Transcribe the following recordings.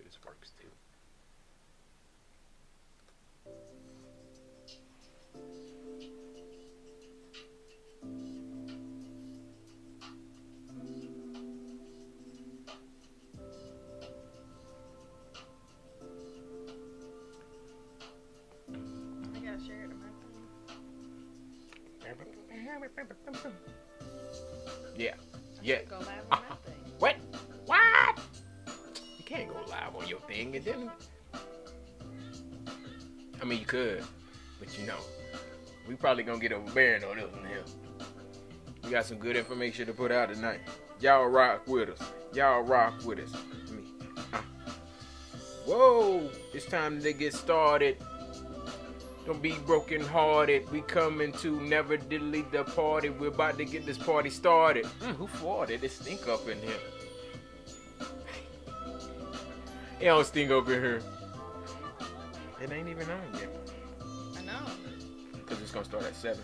this works too. I gotta share it to my thing. Yeah. I Yeah. should go live on my thing. What? What? You can't go live on your thing and then. I mean, you could, but we probably gonna get overbearing on this one here. We got some good information to put out tonight. Y'all rock with us. Y'all rock with us. Whoa! It's time to get started. Don't be broken hearted. We coming to never delete the party. We're about to get this party started. Who farted? It stink up in here. It don't stink up in here. It ain't even on yet. I know. Because it's going to start at 7.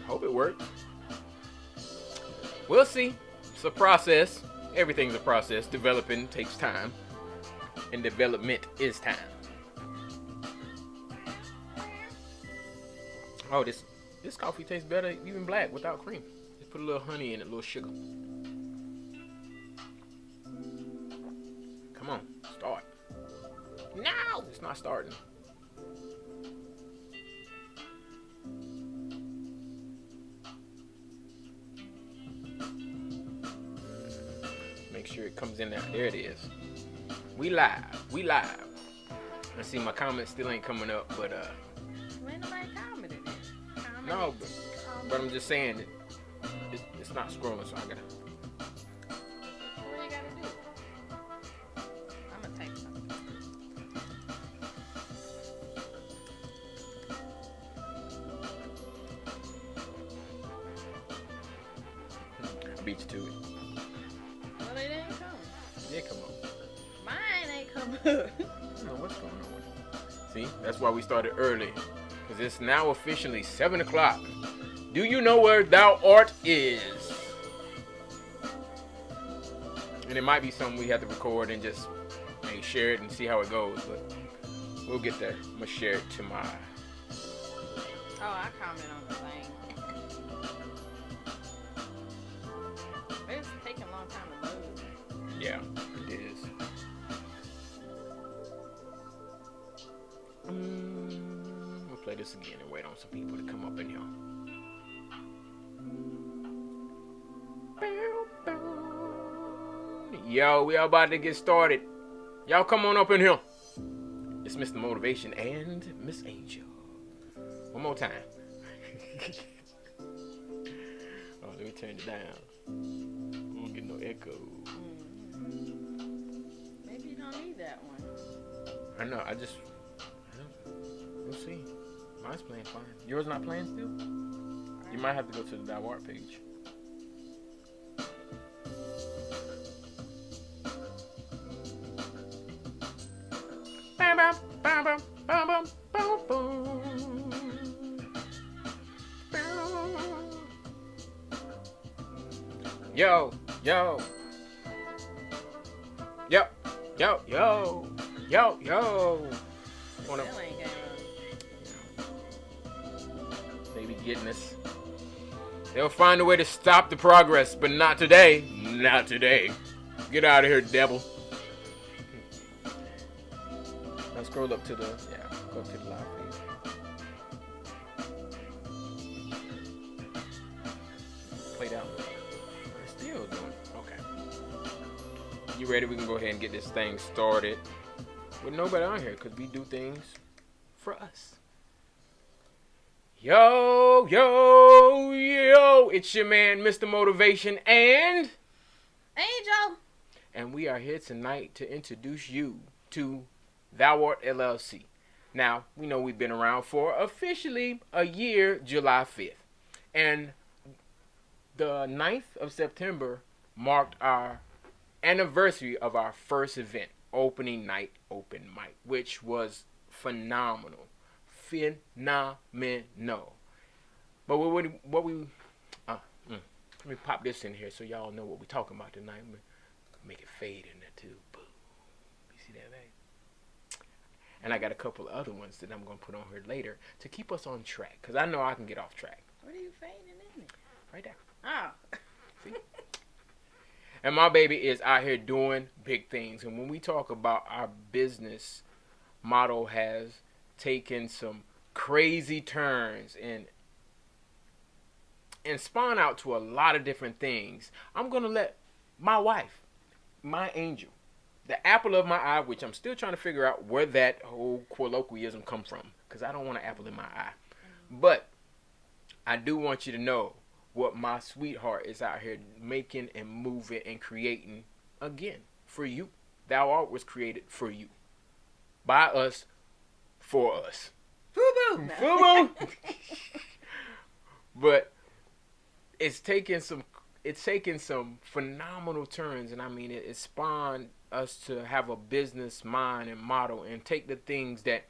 Hope it works. We'll see. It's a process. Everything's a process. Developing takes time. And development is time. Oh, this coffee tastes better even black without cream. Just put a little honey in it, a little sugar. Come on, start. No, it's not starting. Make sure it comes in there. There it is. We live. I see my comments still ain't coming up, but When nobody commented it. no, but I'm just saying that it's not scrolling, so I gotta. What you gotta do? I'm gonna type something. I beat you to it. Well, it didn't come. Yeah, come on. Mine ain't come up. I don't know what's going on with it. See, that's why we started early. Because it's now officially 7 o'clock. Do you know where thou art is? And it might be something we have to record and just share it and see how it goes. But we'll get there. I'm going to share it to my... Oh, I comment on the thing. It's taking a long time to load. Yeah, it is. We'll play this again and wait on some people to come up in here. Yo, we are about to get started. Y'all come on up in here. It's Mr. Motivation and Miss Angel. One more time. Oh, let me turn it down. I don't get no echo. Maybe you don't need that one. I know, we'll see. Mine's playing fine. Yours not playing still? You might have to go to the Dawart page. Bam, bam, bam, bam, bam, bam, bam, boom. Yo, yo. Yo, yo, yo. Yo, yo. Wanna... Still ain't came up. They be getting us. They'll find a way to stop the progress, but not today. Not today. Get out of here, devil. Now scroll up to the, go up to the live feed. Play down. We're still doing it. Okay. You ready? We can go ahead and get this thing started. With nobody on here, because we do things for us. Yo, yo, yo, it's your man, Mr. Motivation, and Angel! And we are here tonight to introduce you to Thou Art LLC. Now, we know we've been around for officially a year, July 5th. And the 9th of September marked our anniversary of our first event, opening night open mic, which was phenomenal. Phenomenal. But what we uh, mm, let me pop this in here so y'all know what we're talking about tonight. Make it fade in there too. Boom. You see that, babe? And I got a couple of other ones that I'm going to put on here later to keep us on track. Because I know I can get off track. What are you fading in it? Right there. Oh. See? And my baby is out here doing big things. And when we talk about our business model has taken some crazy turns and spawn out to a lot of different things, I'm going to let my wife, my angel, the apple of my eye, which I'm still trying to figure out where that whole colloquialism come from, because I don't want an apple in my eye. But I do want you to know what my sweetheart is out here making and moving and creating again for you. Thou Art was created for you, by us, for us. Fubu. Fubu. But it's taken some phenomenal turns, and I mean it spawned us to have a business mind and model and take the things that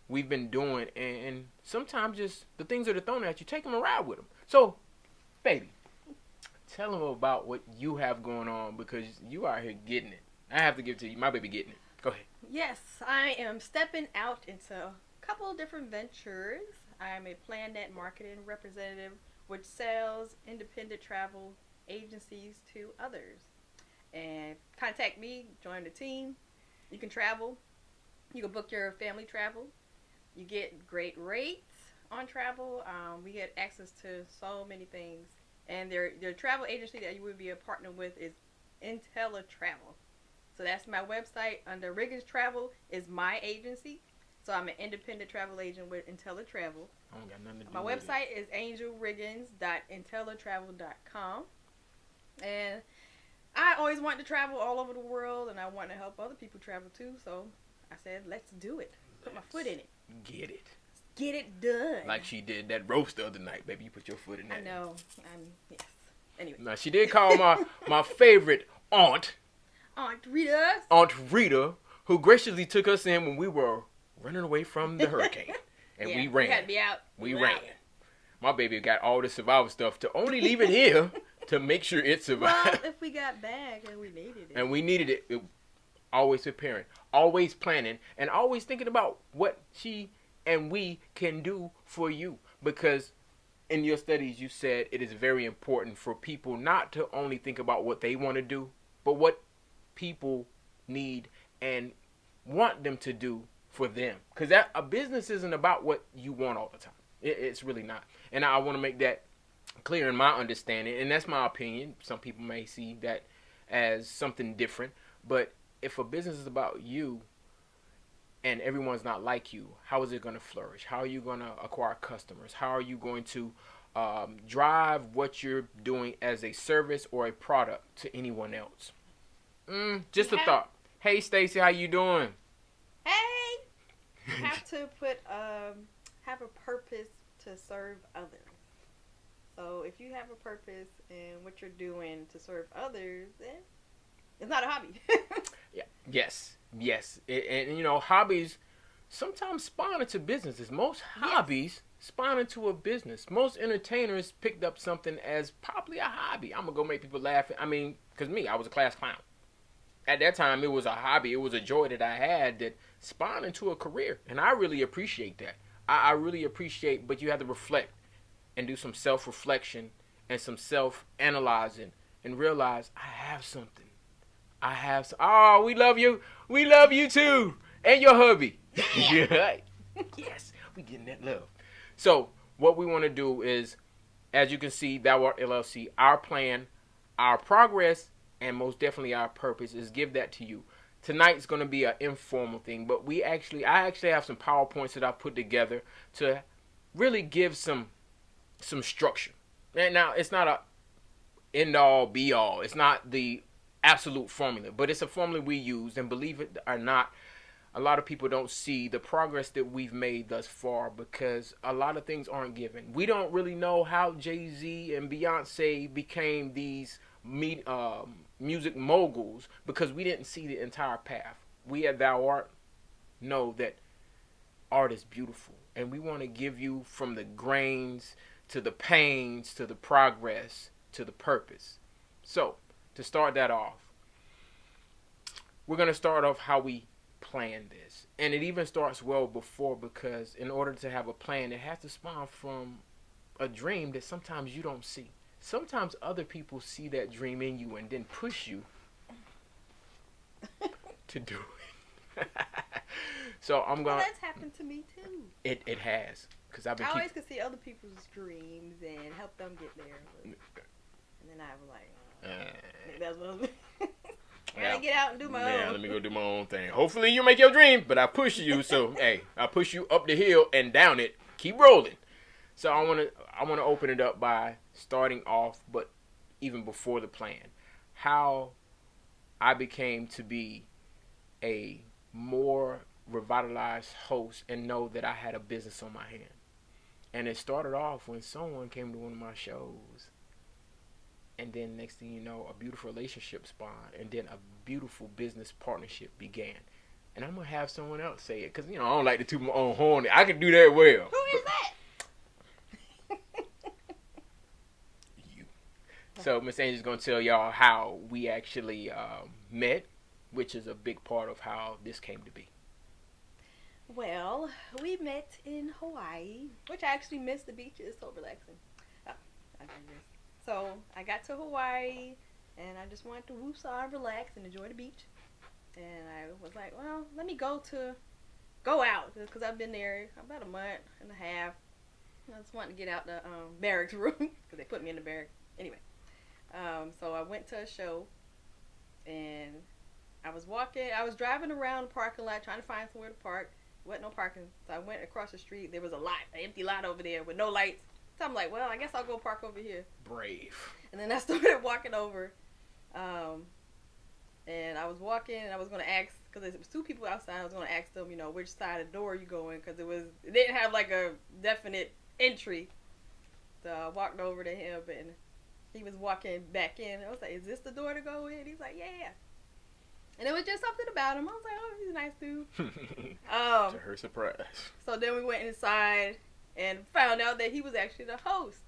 we've been doing and sometimes just the things that are thrown at you, take them and ride with them. So, baby, tell them about what you have going on, because you are here getting it. I have to give it to you. My baby getting it. Go ahead. Yes, I am stepping out into a couple of different ventures. I am a PlanNet marketing representative, which sells independent travel agencies to others. And contact me, join the team. You can travel. You can book your family travel. You get great rates on travel. We get access to so many things. And their travel agency that you would be a partner with is IntelliTravel. So that's my website. Under Riggins Travel is my agency. So I'm an independent travel agent with IntelliTravel. I don't got nothing to do My with website is angelriggins.intellitravel.com. And I always wanted to travel all over the world, and I want to help other people travel too. So I said, let's do it. Put my foot in it. Get it. Get it done. Like she did that roast the other night, baby. You put your foot in that. I know. Yes. Anyway. Now, she did call my favorite aunt, Aunt Rita. Aunt Rita, who graciously took us in when we were running away from the hurricane. And Yeah, we ran. We had to be out. We were ran. out. My baby got all the survival stuff to only leave it here to make sure it survived. Well, if we got back and we needed it. And we needed it, always preparing, always planning, and always thinking about what she and we can do for you. Because in your studies, you said it is very important for people not to only think about what they want to do, but what people need and want them to do for them. Because a business isn't about what you want all the time. It's really not. And I want to make that clear in my understanding, and that's my opinion. Some people may see that as something different, but if a business is about you and everyone's not like you, how is it going to flourish? How are you going to acquire customers? How are you going to drive what you're doing as a service or a product to anyone else? Just a thought. Hey, Stacy, how you doing? Hey! You have to have a purpose to serve others. So if you have a purpose in what you're doing to serve others, then it's not a hobby. Yeah. Yes. And you know, hobbies sometimes spawn into businesses. Most hobbies spawn into a business. Most entertainers picked up something as probably a hobby. I'm going to go make people laugh. I mean, because I was a class clown. At that time, it was a hobby. It was a joy that I had that spawned into a career. And I really appreciate that. I really appreciate, but you have to reflect and do some self-reflection and some self-analyzing and realize I have something. Oh, we love you. We love you too. And your hubby. Yes, we getting that love. So what we want to do is, as you can see, Thou Art LLC, our plan, our progress, and most definitely our purpose is give that to you. Tonight's going to be an informal thing, but I actually have some PowerPoints that I put together to really give some structure. And now it's not a end all be all. It's not the absolute formula, but it's a formula we use, and believe it or not, a lot of people don't see the progress that we've made thus far because a lot of things aren't given. We don't really know how Jay-Z and Beyonce became these music moguls because we didn't see the entire path. We at Thou Art know that art is beautiful, and we want to give you from the grains to the pains, to the progress, to the purpose. So, to start that off, we're going to start off how we plan this. And it even starts well before, because in order to have a plan, it has to spawn from a dream that sometimes you don't see. Sometimes other people see that dream in you and then push you to do it. So I'm going. Well, that's happened to me too. It has, because I've been. I always could see other people's dreams and help them get there. And then I was like, that's what I gotta get out and do my own. Yeah, let me go do my own thing. Hopefully you make your dream, but I push you. So hey, I push you up the hill and down it. Keep rolling. So I wanna open it up by starting off, but even before the plan, how I became to be a more revitalized host and know that I had a business on my hand. And it started off when someone came to one of my shows, and then next thing you know, a beautiful relationship spawned, and then a beautiful business partnership began. And I'm gonna have someone else say it, because I don't like to toot my own horn. I can do that well. Who is that? You. So Miss Angel's gonna tell y'all how we actually met, which is a big part of how this came to be. Well, we met in Hawaii, which I actually missed. The beach is so relaxing. Oh, I digress. So I got to Hawaii, and I just wanted to woosah and relax and enjoy the beach. And I was like, well, let me go out, because I've been there about a month and a half. I just wanted to get out the barracks room, because they put me in the barracks. Anyway, so I went to a show, and I was driving around the parking lot trying to find somewhere to park. Wasn't no parking, so I went across the street. There was an empty lot over there with no lights. So I'm like, well, I guess I'll go park over here. Brave. And then I started walking over, and I was walking, and I was going to ask, because there was two people outside. I was going to ask them, which side of the door you going, because it didn't have like a definite entry. So I walked over to him, and he was walking back in. I was like, is this the door to go in? He's like, yeah. And it was just something about him. I was like, oh, he's a nice dude. To her surprise. So then we went inside and found out that he was actually the host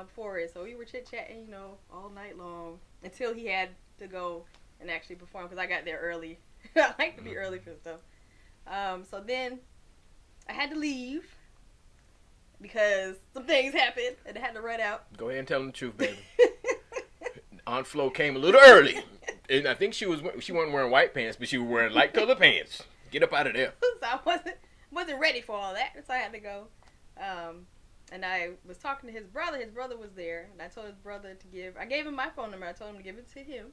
for it. So we were chit-chatting, all night long until he had to go and actually perform, because I got there early. I like to be early for stuff. So then I had to leave because some things happened and I had to run out. Go ahead and tell them the truth, baby. Aunt Flo came a little early. And I think she wasn't wearing white pants, but she was wearing light colored pants. Get up out of there. So I wasn't ready for all that, so I had to go. And I was talking to his brother. His brother was there, and I told his brother I gave him my phone number. I told him to give it to him,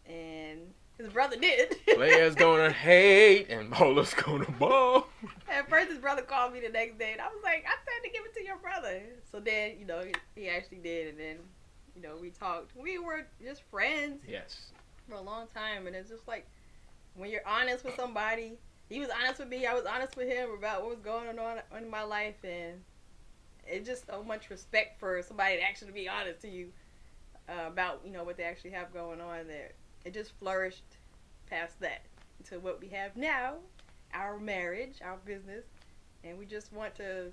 and his brother did. Players gonna hate, and ballers gonna ball. At first, his brother called me the next day, and I was like, I said to give it to your brother. So then, he actually did, and then, we talked. We were just friends. Yes. For a long time, and it's just like, when you're honest with somebody, he was honest with me, I was honest with him about what was going on in my life, and it's just so much respect for somebody to actually be honest to you about, what they actually have going on there. It just flourished past that to what we have now, our marriage, our business, and we just want to,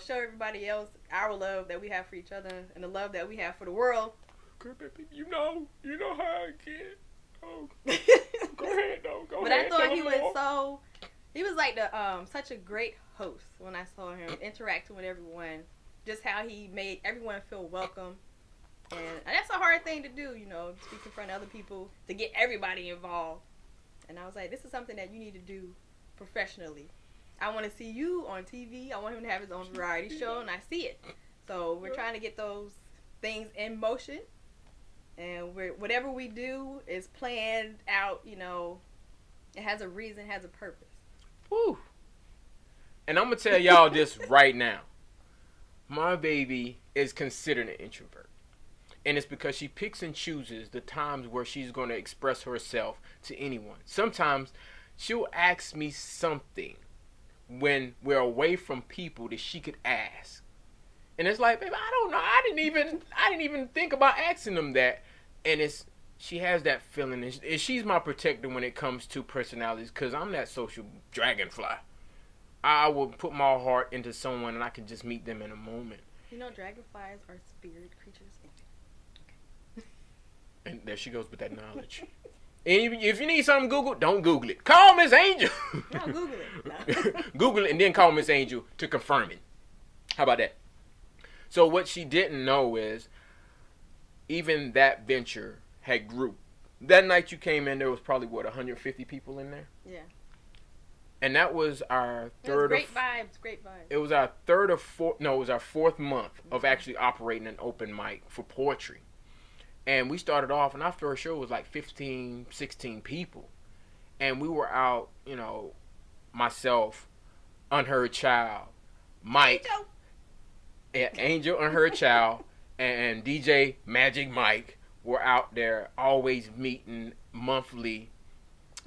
show everybody else our love that we have for each other and the love that we have for the world. Good baby, you know how I get. Oh, go ahead, though. Go but ahead. I thought he was like such a great host when I saw him interacting with everyone. Just how he made everyone feel welcome. And that's a hard thing to do, speak in front of other people, to get everybody involved. And I was like, this is something that you need to do professionally. I want to see you on TV. I want him to have his own variety show, and I see it. So we're trying to get those things in motion. And whatever we do is planned out, it has a reason, has a purpose. Woo. And I'm going to tell y'all this right now. My baby is considered an introvert. And it's because she picks and chooses the times where she's going to express herself to anyone. Sometimes she'll ask me something when we're away from people that she could ask. And it's like, baby, I don't know. I didn't even think about asking them that. And she has that feeling. And she's my protector when it comes to personalities, because I'm that social dragonfly. I will put my heart into someone and I can just meet them in a moment. You know, dragonflies are spirit creatures. And there she goes with that knowledge. And if you need something Google, don't Google it. Call Miss Angel. No, Google it. No. Google it and then call Miss Angel to confirm it. How about that? So what she didn't know is even that venture had grew. That night you came in, there was probably, 150 people in there? Yeah. And that was our third. Great vibes. It was our third or fourth. No, it was our fourth month of actually operating an open mic for poetry. And we started off, and our first show was like 15, 16 people. And we were out, myself, Unheard Child, Mike, Angel Unheard Child, and DJ Magic Mike were out there always meeting monthly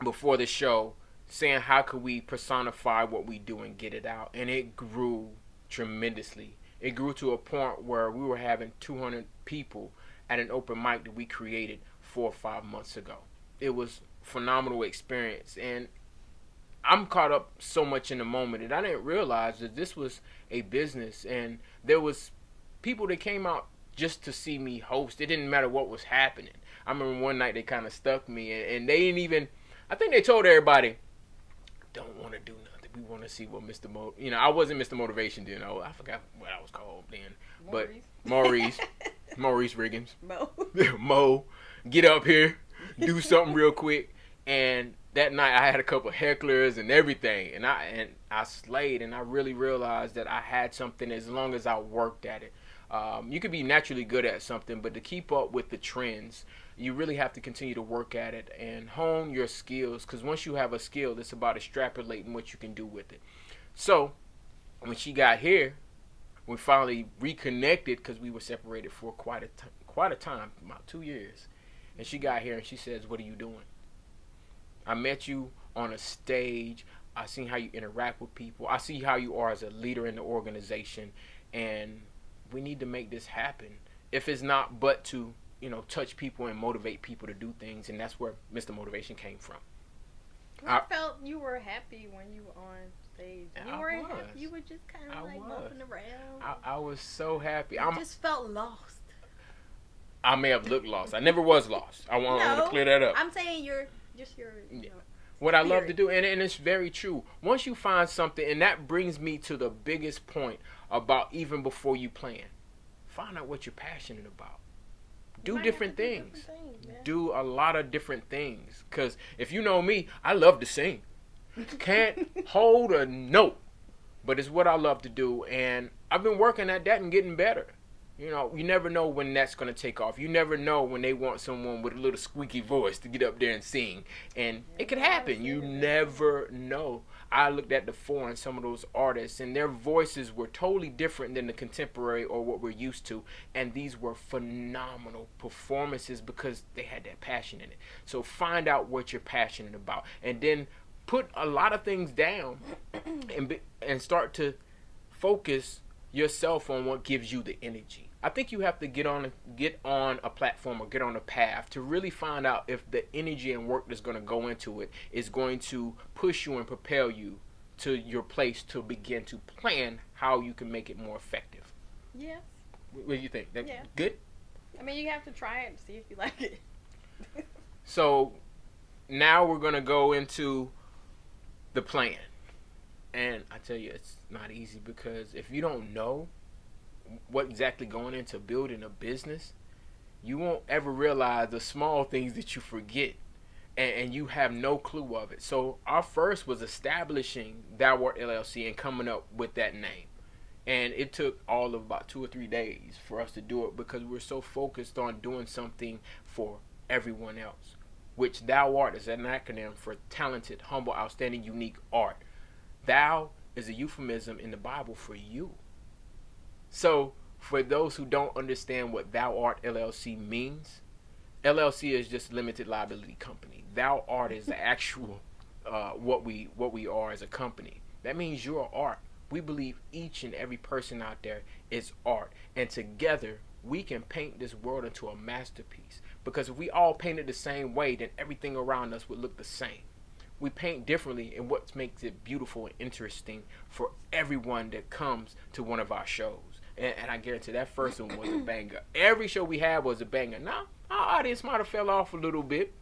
before the show, saying how could we personify what we do and get it out. And it grew tremendously. It grew to a point where we were having 200 people at an open mic that we created 4 or 5 months ago. It was a phenomenal experience, and I'm caught up so much in the moment that I didn't realize that this was a business, and there was people that came out just to see me host. It didn't matter what was happening. I remember one night they kind of stuck me, and they didn't even, I think they told everybody, don't want to do nothing. We want to see what Mr. I wasn't Mr. Motivation then. I forgot what I was called then. Maurice. But Maurice Riggins. Mo. Mo, get up here, do something real quick. And that night I had a couple of hecklers and everything. And I slayed, and I really realized that I had something as long as I worked at it. You could be naturally good at something, but to keep up with the trends, you really have to continue to work at it and hone your skills, because once you have a skill, it's about extrapolating what you can do with it. So when she got here, we finally reconnected because we were separated for quite a time, about 2 years. And she got here and she says, what are you doing? I met you on a stage. I seen how you interact with people. I see how you are as a leader in the organization, and we need to make this happen. If it's not but to, touch people and motivate people to do things, and that's where Mr. Motivation came from. I felt you were happy when you were on stage. You were happy. You were just kind of like bumping around. I was so happy. I just felt lost. I may have looked lost. I never was lost. I want to clear that up. I'm saying what I love to do, and it's very true. Once you find something, and that brings me to the biggest point about even before you plan, find out what you're passionate about. Do different things. Do a lot of different things. Because if you know me, I love to sing. Can't hold a note, but it's what I love to do, and I've been working at that and getting better. You never know when that's going to take off. You never know when they want someone with a little squeaky voice to get up there and sing. And it could happen. You never know. I looked at the foreign, some of those artists, and their voices were totally different than the contemporary or what we're used to. And these were phenomenal performances because they had that passion in it. So find out what you're passionate about. And then put a lot of things down and start to focus yourself on what gives you the energy. I think you have to get on a platform or get on a path to really find out if the energy and work that's going to go into it is going to push you and propel you to your place to begin to plan how you can make it more effective. Yeah. What do you think? Good? I mean, you have to try it and see if you like it. So now we're going to go into the plan. And I tell you, it's not easy, because if you don't know what exactly going into building a business, you won't ever realize the small things that you forget, and you have no clue of it. So our first was establishing Thou Art LLC and coming up with that name. And it took all of about 2 or 3 days for us to do it, because we're so focused on doing something for everyone else, which Thou Art is an acronym for talented, humble, outstanding, unique art. Thou is a euphemism in the Bible for you. So for those who don't understand what Thou Art LLC means, LLC is just limited liability company. Thou Art is the actual what we are as a company. That means you're art. We believe each and every person out there is art, and together we can paint this world into a masterpiece. Because if we all painted the same way, then everything around us would look the same. We paint differently, and what makes it beautiful and interesting for everyone that comes to one of our shows. And I guarantee that first one was a banger. Every show we had was a banger. Now, our audience might have fell off a little bit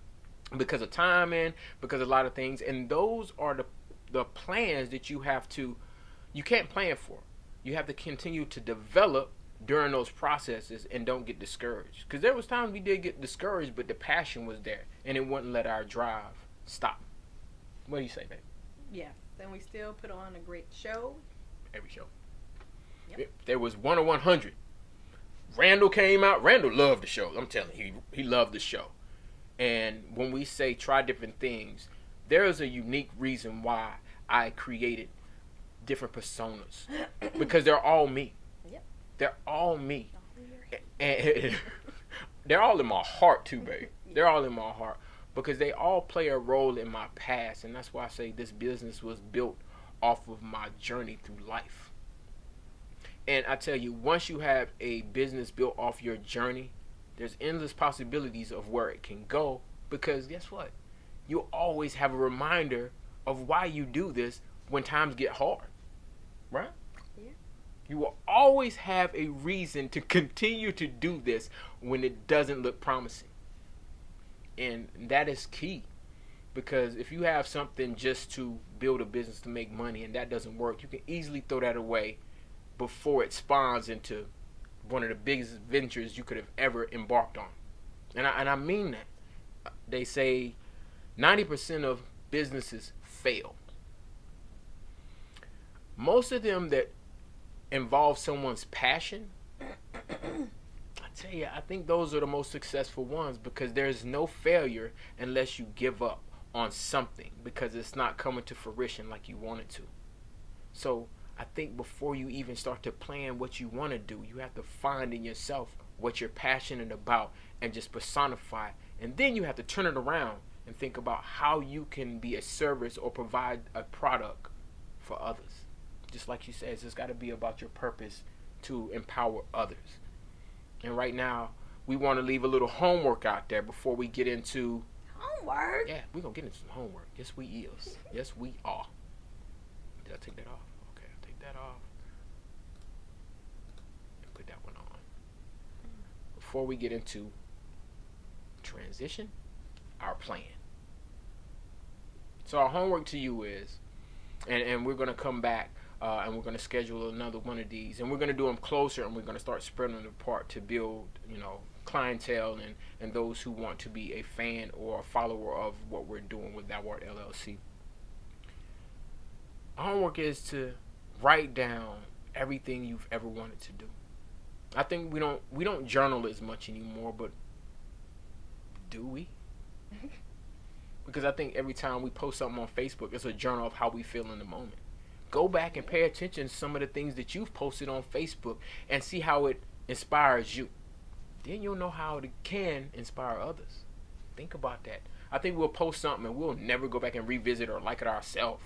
because of timing, because of a lot of things. And those are the plans that you can't plan for. You have to continue to develop during those processes and don't get discouraged. Because there was times we did get discouraged, but the passion was there. And it wouldn't let our drive stop. What do you say, babe? Yeah. Then we still put on a great show. Every show. Yep. There was 10100. Randall came out. Randall loved the show. I'm telling you, he loved the show. And when we say try different things, there is a unique reason why I created different personas. Because they're all me. Yep. They're all me. And they're all in my heart too, babe. They're all in my heart. Because they all play a role in my past. And that's why I say this business was built off of my journey through life. And I tell you, once you have a business built off your journey, there's endless possibilities of where it can go. Because guess what? You'll always have a reminder of why you do this when times get hard. Right? Yeah. You will always have a reason to continue to do this when it doesn't look promising. And that is key. Because if you have something just to build a business to make money and that doesn't work, you can easily throw that away before it spawns into one of the biggest ventures you could have ever embarked on. And I mean that. They say 90% of businesses fail. Most of them that involve someone's passion, I tell you, I think those are the most successful ones because there's no failure unless you give up on something because it's not coming to fruition like you want it to. So I think before you even start to plan what you want to do, you have to find in yourself what you're passionate about and just personify. And then you have to turn it around and think about how you can be a service or provide a product for others. Just like you said, it's got to be about your purpose to empower others. And right now, we want to leave a little homework out there before we get into... Homework? Yeah, we're going to get into some homework. Yes, we is. Yes, we are. Did I take that off? Okay, I'll take that off. And put that one on. Before we get into transition, our plan. So our homework to you is, and we're going to come back and we're going to schedule another one of these, and we're going to do them closer, and we're going to start spreading them apart to build, clientele and those who want to be a fan or a follower of what we're doing with That Word LLC. Our homework is to write down everything you've ever wanted to do. I think we don't journal as much anymore, but do we? Because I think every time we post something on Facebook, it's a journal of how we feel in the moment. Go back and pay attention to some of the things that you've posted on Facebook and see how it inspires you. Then you'll know how it can inspire others. Think about that. I think we'll post something and we'll never go back and revisit or like it ourselves.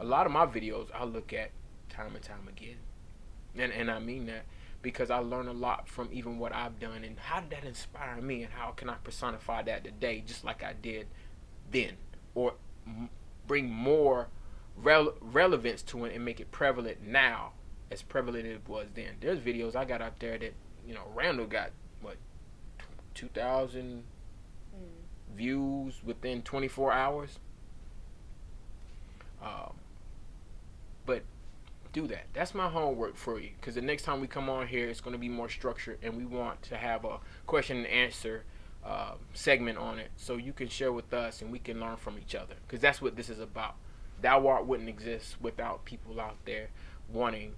A lot of my videos I look at time and time again. And I mean that because I learn a lot from even what I've done and how did that inspire me and how can I personify that today just like I did then, or bring more relevance to it and make it prevalent now as prevalent as it was then. There's videos I got out there that Randall got 2,000 views within 24 hours. But do that. That's my homework for you, because the next time we come on here, it's going to be more structured, and we want to have a question and answer segment on it, so you can share with us and we can learn from each other, because that's what this is about. That Art wouldn't exist without people out there wanting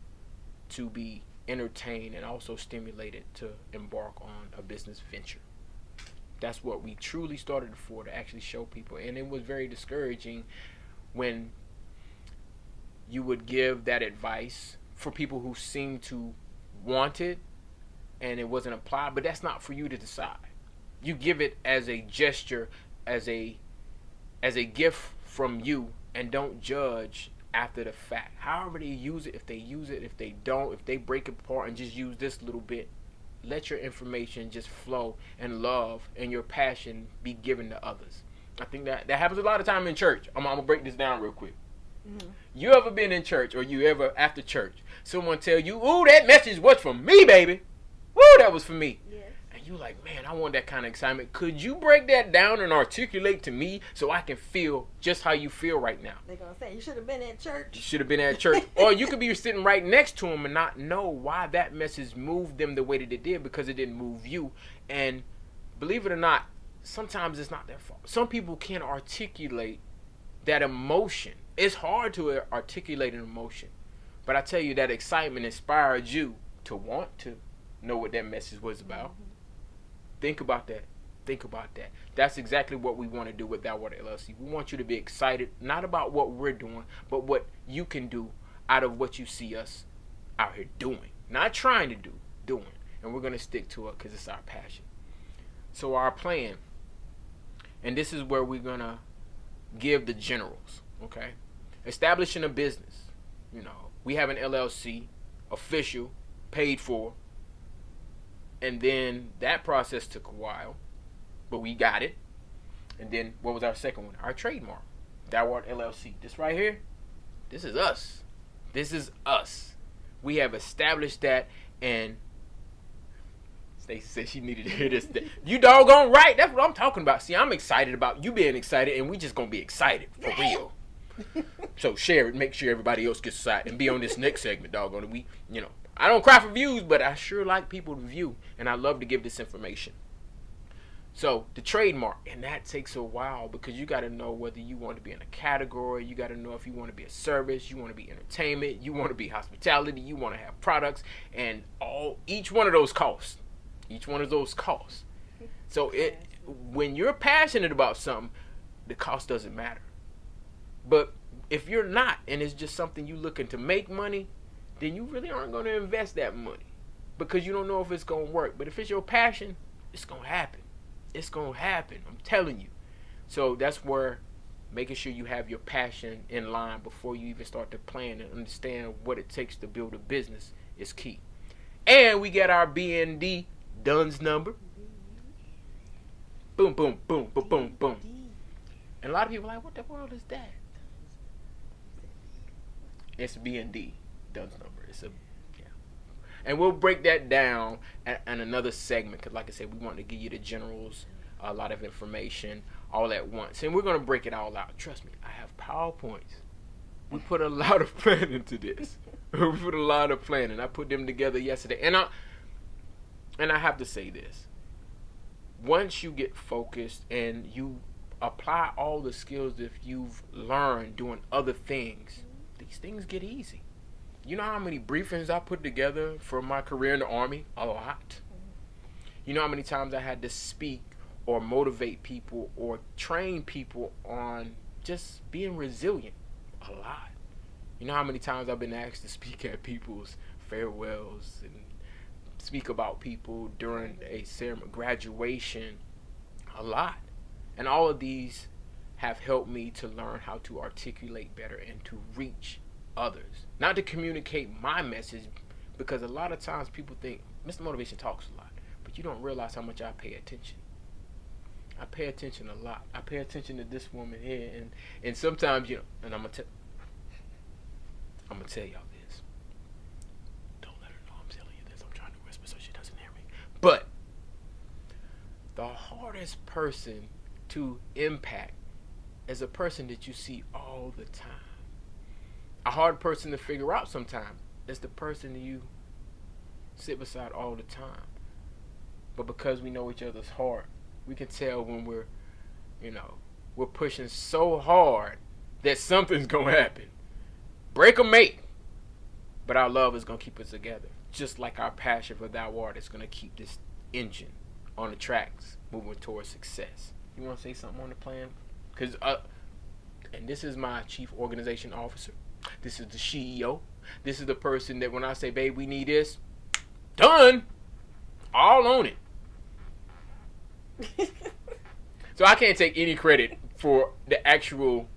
to be entertained and also stimulated to embark on a business venture. That's what we truly started it for, to actually show people. And it was very discouraging when you would give that advice for people who seemed to want it and it wasn't applied, but that's not for you to decide. You give it as a gesture, as a gift from you, and don't judge after the fact. However they use it, if they use it, if they don't, if they break it apart and just use this little bit, let your information just flow and love and your passion be given to others. I think that happens a lot of time in church. I'm going to break this down real quick. Mm-hmm. You ever been in church, or you ever after church, someone tell you, "Ooh, that message was for me, baby. Woo, that was for me." Yes. And you like, man, I want that kind of excitement. Could you break that down and articulate to me so I can feel just how you feel right now? They're going to say, you should have been at church. You should have been at church. Or you could be sitting right next to them and not know why that message moved them the way that it did, because it didn't move you. And believe it or not, sometimes it's not their fault. Some people can't articulate that emotion. It's hard to articulate an emotion. But I tell you, that excitement inspired you to want to know what that message was about. Mm-hmm. Think about that. Think about that. That's exactly what we want to do with That Water LLC. We want you to be excited, not about what we're doing, but what you can do out of what you see us out here doing. Not trying to do, doing. And we're going to stick to it because it's our passion. So our plan, and this is where we're going to give the generals, okay? Establishing a business. You know, we have an LLC, official, paid for. And then that process took a while, but we got it. And then what was our second one? Our trademark, That Water LLC. This right here, this is us. This is us. We have established that, and Stacey said she needed to hear this. You doggone right. That's what I'm talking about. See, I'm excited about you being excited, and we just gonna be excited for real. So share it. Make sure everybody else gets excited and be on this next segment, doggone it. We, I don't cry for views, but I sure like people to view, and I love to give this information. So the trademark, and that takes a while because you got to know whether you want to be in a category. You got to know if you want to be a service, you want to be entertainment, you want to be hospitality, you want to have products, and each one of those costs. Each one of those costs. So when you're passionate about something, the cost doesn't matter. But if you're not, and it's just something you looking to make money, then you really aren't going to invest that money because you don't know if it's going to work. But if it's your passion, it's going to happen. It's going to happen. I'm telling you. So that's where making sure you have your passion in line before you even start to plan and understand what it takes to build a business is key. And we got our BND DUNS number. Boom, boom, boom, boom, boom, boom. And a lot of people are like, what the world is that? It's BND DUNS number. And we'll break that down in another segment because, like I said, we want to give you the generals a lot of information all at once. And we're going to break it all out. Trust me, I have PowerPoints. We put a lot of planning into this. We put a lot of planning. I put them together yesterday. And I have to say this. Once you get focused and you apply all the skills that you've learned doing other things, these things get easy. You know how many briefings I put together for my career in the Army? A lot. You know how many times I had to speak or motivate people or train people on just being resilient? A lot. You know how many times I've been asked to speak at people's farewells and speak about people during a ceremony, graduation? A lot. And all of these have helped me to learn how to articulate better and to reach others, not to communicate my message, because a lot of times people think Mr. Motivation talks a lot, but you don't realize how much I pay attention. I pay attention a lot. I pay attention to this woman here, and sometimes, and I'm gonna tell y'all this. Don't let her know I'm telling you this. I'm trying to whisper so she doesn't hear me. But the hardest person to impact is a person that you see all the time. A hard person to figure out sometimes is the person you sit beside all the time. But because we know each other's heart, we can tell when we're pushing so hard that something's going to happen. Break or make. But our love is going to keep us together. Just like our passion for That Water is going to keep this engine on the tracks moving towards success. You want to say something on the plan? Because, and this is my chief organization officer. This is the CEO. This is the person that when I say, babe, we need this, done, all on it. So I can't take any credit for the actual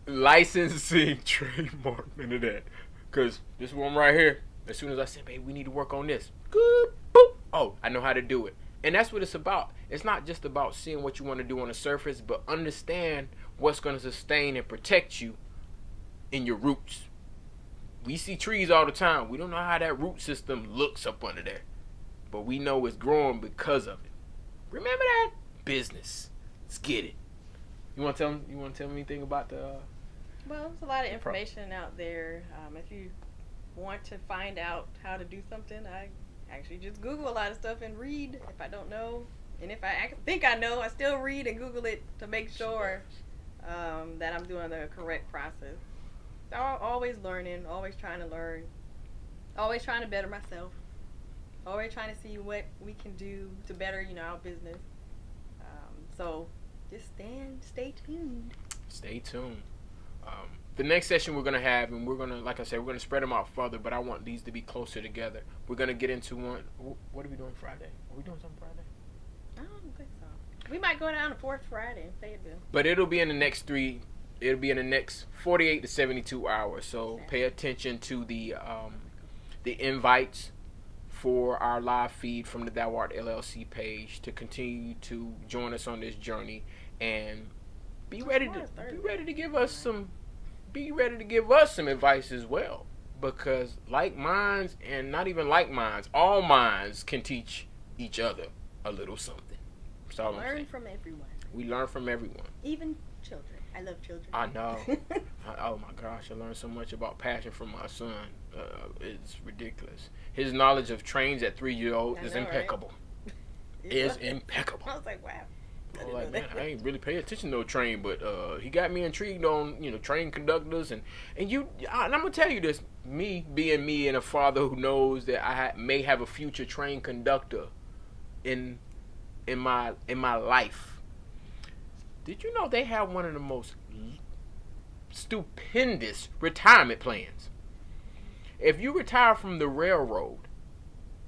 licensing, trademark, none of that. Because this one right here, as soon as I said, babe, we need to work on this, good, boop, oh, I know how to do it. And that's what it's about. It's not just about seeing what you want to do on the surface, but understand what's going to sustain and protect you in your roots. We see trees all the time. We don't know how that root system looks up under there, but we know it's growing because of it. Remember that? Business. Let's get it. You want to tell me? You want to tell me anything about the? Well, there's a lot of information out there. If you want to find out how to do something, I actually just Google a lot of stuff and read if I don't know. And if I think I know, I still read and Google it to make sure that I'm doing the correct process. So I'm always learning, always trying to learn, always trying to better myself, always trying to see what we can do to better, our business. So just stay tuned. Stay tuned. The next session we're going to have, and we're going to, like I said, we're going to spread them out further, but I want these to be closer together. We're going to get into one. What are we doing Friday? Are we doing something Friday? I don't think so. We might go down to Fourth Friday in Fayetteville. But it'll be in the next 48 to 72 hours. So pay attention to the invites for our live feed from the Thou Art LLC page to continue to join us on this journey and be ready to give us some advice as well, because like minds, and not even like minds, all minds can teach each other a little something. That's all I'm saying. Learn from everyone. We learn from everyone. Even children. I love children. I know. Oh my gosh, I learned so much about passion from my son. It's ridiculous. His knowledge of trains at 3 years old is impeccable. Right? Is impeccable. I was like, wow. I was like, man, I ain't really pay attention to no train, but he got me intrigued on, train conductors and I'm gonna tell you this, me being me and a father who knows that I may have a future train conductor in my life. Did you know they have one of the most stupendous retirement plans? If you retire from the railroad,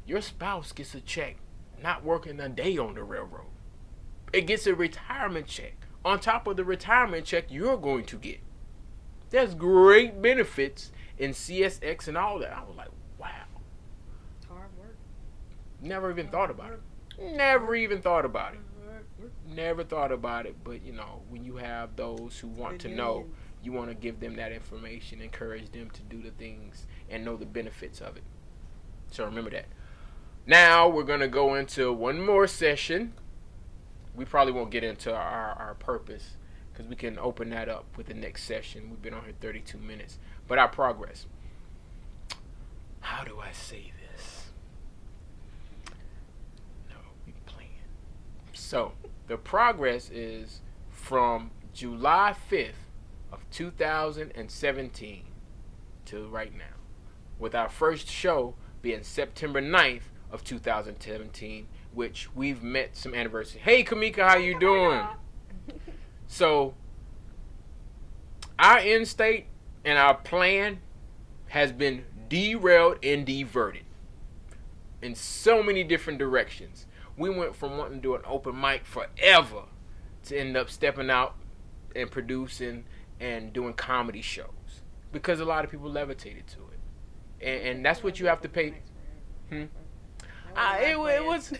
your spouse gets a check not working a day on the railroad. It gets a retirement check on top of the retirement check you're going to get. There's great benefits in CSX and all that. I was like, wow. It's hard work. Never even thought about it. Never even thought about it. Never thought about it, but when you have those who want to know, you want to give them that information, encourage them to do the things and know the benefits of it. So remember that. Now we're going to go into one more session. We probably won't get into our purpose because we can open that up with the next session. We've been on here 32 minutes. But our progress. How do I say this? No, we playing. So the progress is from July 5th of 2017 to right now, with our first show being September 9th of 2017, which we've met some anniversary. Hey Kamika, how you doing? So our end state and our plan has been derailed and diverted in so many different directions. We went from wanting to do an open mic forever to end up stepping out and producing and doing comedy shows because a lot of people levitated to it, and that's what you have to pay. It was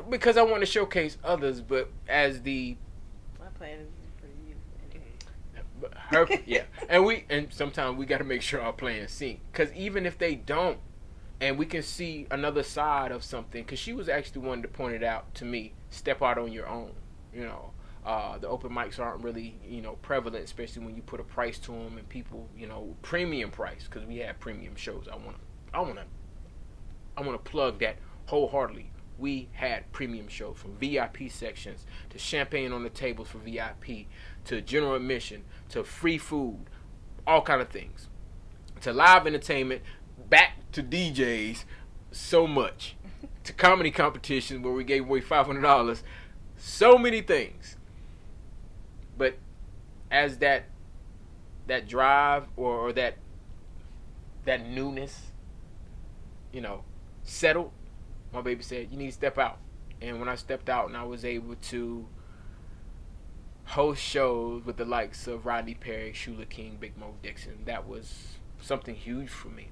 because I want to showcase others, but as the my plan is for you. Yeah, and sometimes we got to make sure our plans sync, because even if they don't, and we can see another side of something, because she was actually the one that pointed out to me, step out on your own. The open mics aren't really, prevalent, especially when you put a price to them and people, premium price, because we have premium shows. I want to plug that wholeheartedly. We had premium shows, from VIP sections to champagne on the tables for VIP to general admission to free food, all kind of things, to live entertainment, back to DJs, so much, to comedy competitions where we gave away $500, so many things. But as that drive or that newness, settled, my baby said, you need to step out. And when I stepped out and I was able to host shows with the likes of Rodney Perry, Shula King, Big Mo Dixon, that was something huge for me.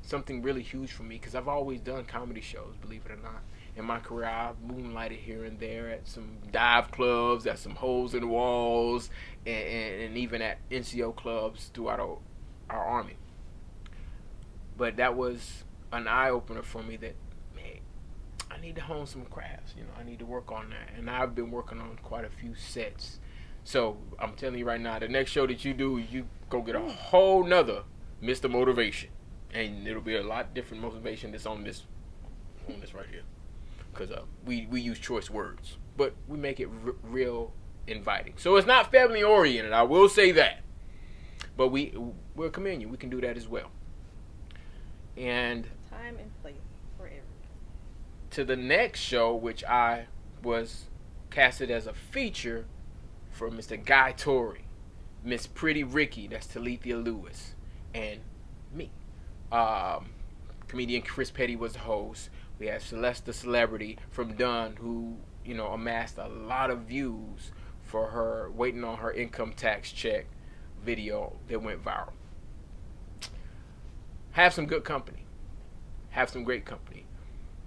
Something really huge for me, because I've always done comedy shows, believe it or not. in my career, I've moonlighted here and there at some dive clubs, at some holes in the walls, and even at NCO clubs throughout our Army. But that was an eye-opener for me that, man, I need to hone some crafts. I need to work on that. And I've been working on quite a few sets. So I'm telling you right now, the next show that you do, you go get a whole nother Mr. Motivation. And it'll be a lot different motivation that's on this right here. Because we use choice words. But we make it real inviting. So it's not family oriented, I will say that. But we'll commend you. We can do that as well. And time and place for everything. To the next show, which I was casted as a feature for Mr. Guy Torrey, Miss Pretty Ricky, that's Talithia Lewis, and me. Comedian Chris Petty was the host. We had Celeste the Celebrity from Dunn, who amassed a lot of views for her waiting on her income tax check video that went viral. Have some good company. Have some great company.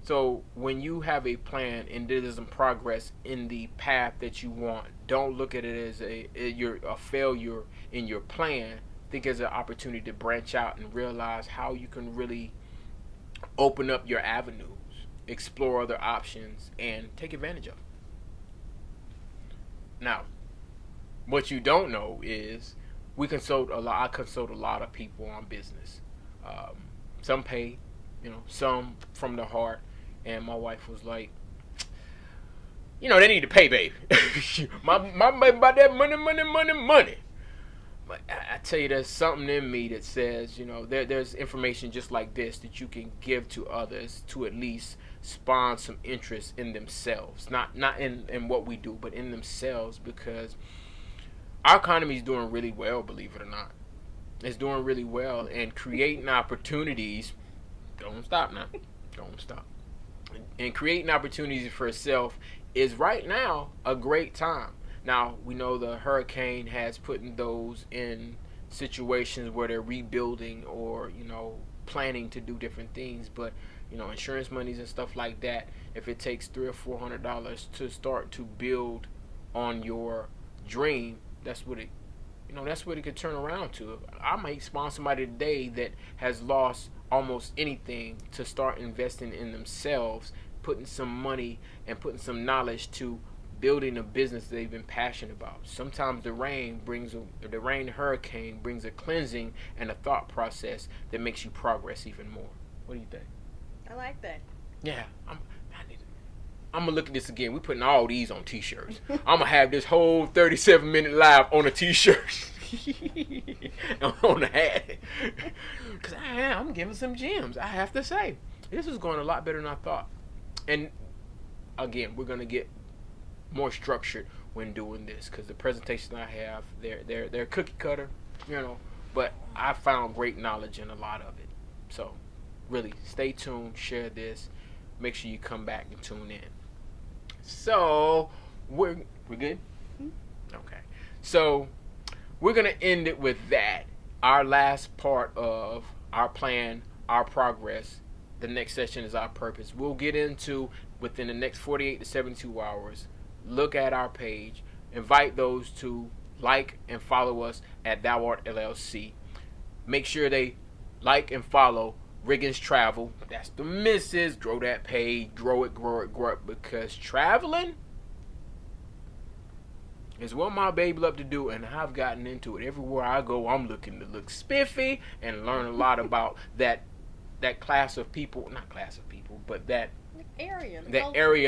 So when you have a plan and there is some progress in the path that you want, don't look at it as you're a failure in your plan. Think as an opportunity to branch out and realize how you can really open up your avenues, explore other options, and take advantage of them. Now, what you don't know is I consult a lot of people on business. Some pay, some from the heart. And my wife was like, they need to pay, baby. my baby about that money. But I tell you, there's something in me that says, there's information just like this that you can give to others to at least spawn some interest in themselves. Not in what we do, but in themselves, because our economy is doing really well, believe it or not. It's doing really well, and creating opportunities. Don't stop now. Don't stop. And creating opportunities for yourself is right now a great time. Now, we know the hurricane has put those in situations where they're rebuilding or, planning to do different things. But, insurance monies and stuff like that, if it takes $300 or $400 to start to build on your dream, that's what it could turn around to. I might sponsor somebody today that has lost almost anything to start investing in themselves, putting some money and putting some knowledge to building a business they've been passionate about. Sometimes the hurricane brings a cleansing and a thought process that makes you progress even more. What do you think? I like that. Yeah, I'm gonna look at this again. We're putting all these on t-shirts. I'm gonna have this whole 37-minute live on a t-shirt. On the hat. Because I'm giving some gems, I have to say. This is going a lot better than I thought. And again, we're going to get more structured when doing this, because the presentations I have, they're cookie cutter, but I found great knowledge in a lot of it. So really, stay tuned, share this, make sure you come back and tune in. So we're good? Okay. So we're going to end it with that. Our last part of our plan, our progress. The next session is our purpose. We'll get into, within the next 48 to 72 hours, look at our page, invite those to like and follow us at Thou Art LLC. Make sure they like and follow Riggins Travel. That's the missus. Grow that page. Grow it, because traveling is what my baby love to do, and I've gotten into it. Everywhere I go, I'm looking to look spiffy and learn a lot about that class of people, not class of people, but that area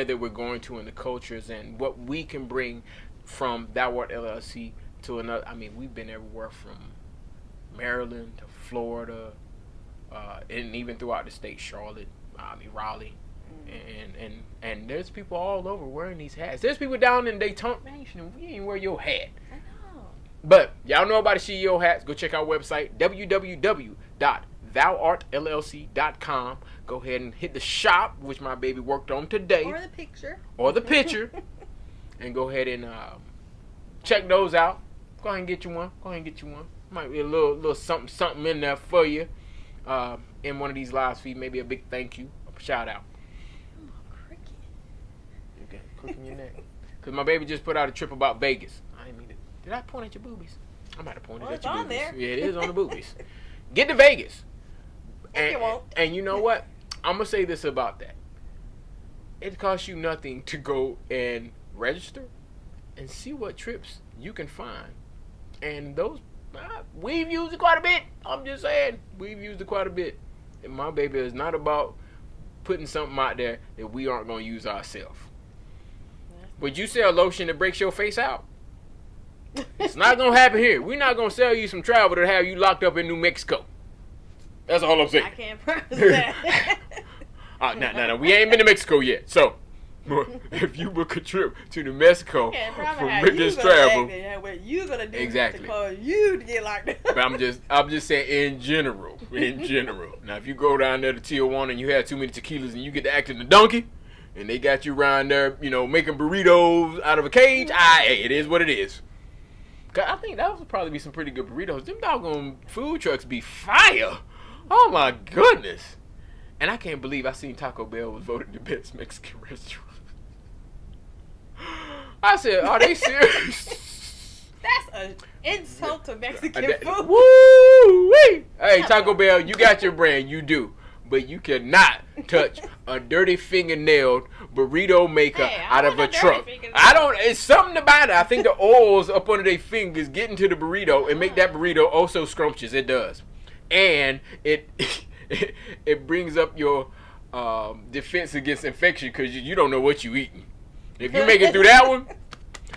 that we're going to in the cultures, and what we can bring from Thou Art LLC to another. I mean, we've been everywhere from Maryland to Florida, and even throughout the state, Charlotte, Raleigh. And there's people all over wearing these hats. There's people down in Daytona. Man, you ain't wear your hat. I know. But y'all know about the CEO hats. Go check our website, www.thouartllc.com. Go ahead and hit the shop, which my baby worked on today. Or the picture. And go ahead and check those out. Go ahead and get you one. Might be a little something in there for you. In one of these live feeds, maybe a big thank you, a shout out. Oh, crickets. crooking your neck. Because my baby just put out a trip about Vegas. I didn't mean it. Did I point at your boobies? I might have pointed at your boobies. There. Yeah, it is on the boobies. Get to Vegas. And, you won't. And you know what? I'm going to say this about that. It costs you nothing to go and register and see what trips you can find. And those, we've used it quite a bit. I'm just saying, we've used it quite a bit. And my baby is not about putting something out there that we aren't going to use ourselves. Would you sell lotion that breaks your face out? It's not going to happen here. We're not going to sell you some travel to have you locked up in New Mexico. That's all I'm saying. I can't promise that. No. We ain't been to Mexico yet. So, if you book a trip to New Mexico for Riggins Travel, what you gonna do exactly to cause you to get locked up? But I'm just saying in general. Now, if you go down there to Tijuana and you have too many tequilas and you get to acting the donkey, and they got you around there, making burritos out of a cage, hey, it is what it is. Cause I think that would probably be some pretty good burritos. Them doggone food trucks be fire. Oh my goodness. And I can't believe I seen Taco Bell was voted the best Mexican restaurant. I said, are they serious? That's an insult to Mexican food. Woo-wee! Hey, Taco Bell, you got your brand, you do. But you cannot touch a dirty fingernailed burrito maker out of a truck. It's something about it. I think the oils up under their fingers get into the burrito and make that burrito oh so scrumptious. It does. And it brings up your defense against infection because you don't know what you eating. If you make it through that one,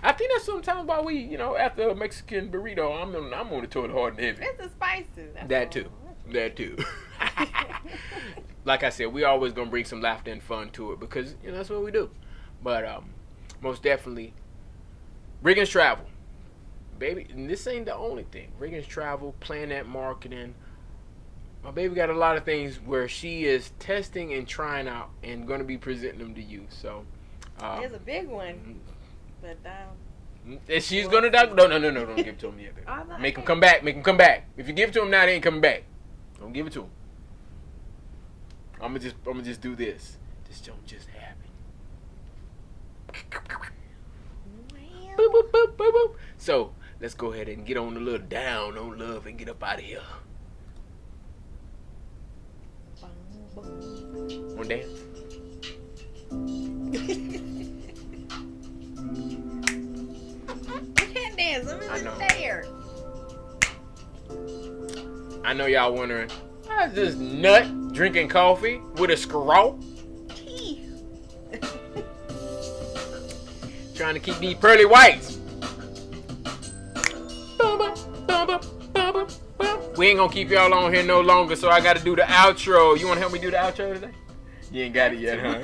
I think that's sometimes why we, after a Mexican burrito, I'm on the toilet hard and heavy. It's the spices. That too. Like I said, we always gonna bring some laughter and fun to it because that's what we do. But most definitely, Riggins Travel, baby. And this ain't the only thing. Riggins Travel, Planet Marketing. My baby got a lot of things where she is testing and trying out and gonna be presenting them to you. So there's a big one, but and she's gonna die. No, don't give it to him yet, baby. Make him come back. If you give it to him now, they ain't coming back. Don't give it to him. I'm gonna just do this. This don't just happen. Boop, boop, boop, boop, boop. So let's go ahead and get on a little down on love and get up out of here. Wanna dance? You can't dance. I'm just there. I know y'all wondering, why is this nut drinking coffee with a straw? Trying to keep these pearly whites. We ain't gonna keep y'all on here no longer, so I gotta do the outro. You wanna help me do the outro today? You ain't got it yet, huh?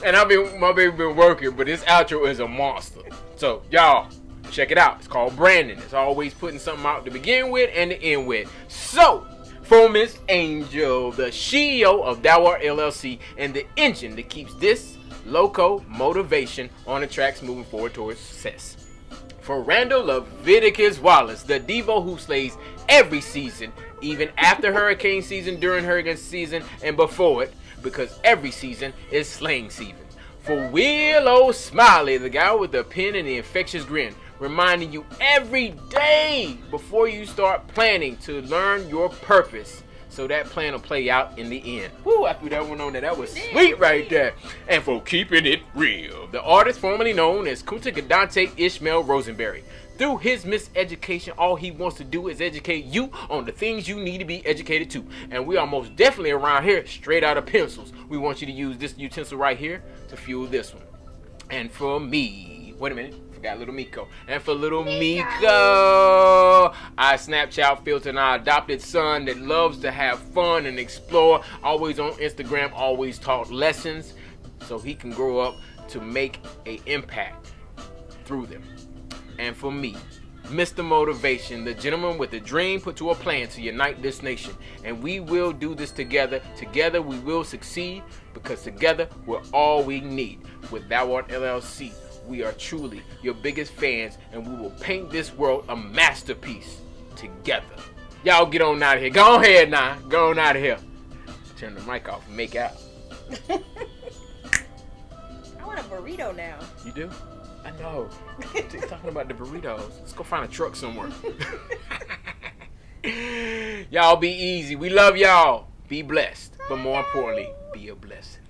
And my baby been working, but this outro is a monster. So y'all, check it out. It's called branding. It's always putting something out to begin with and to end with. So, for Miss Angel, the CEO of Dawar LLC, and the engine that keeps this loco motivation on the tracks moving forward towards success. For Randall Leviticus Wallace, the Devo who slays every season, even after hurricane season, during hurricane season, and before it, because every season is slaying season. For Willow Smiley, the guy with the pen and the infectious grin, reminding you every day before you start planning to learn your purpose, so that plan will play out in the end. Woo, I threw that one on there. That was sweet right there. And for Keeping It Real, the artist formerly known as Kunta Gadante Ishmael Rosenberry. Through his miseducation, all he wants to do is educate you on the things you need to be educated to. And we are most definitely around here straight out of pencils. We want you to use this utensil right here to fuel this one. And for me, wait a minute. Got little Miko. And for little Miko, our Snapchat filter and our adopted son that loves to have fun and explore, always on Instagram, always taught lessons so he can grow up to make an impact through them. And for me, Mr. Motivation, the gentleman with a dream put to a plan to unite this nation. And we will do this together. Together we will succeed because together we're all we need. With Dawar LLC, we are truly your biggest fans, and we will paint this world a masterpiece together. Y'all get on out of here. Go ahead now. Go on out of here. Turn the mic off and make out. I want to a burrito now. You do? I know. Talking about the burritos. Let's go find a truck somewhere. Y'all be easy. We love y'all. Be blessed. But more importantly, be a blessing.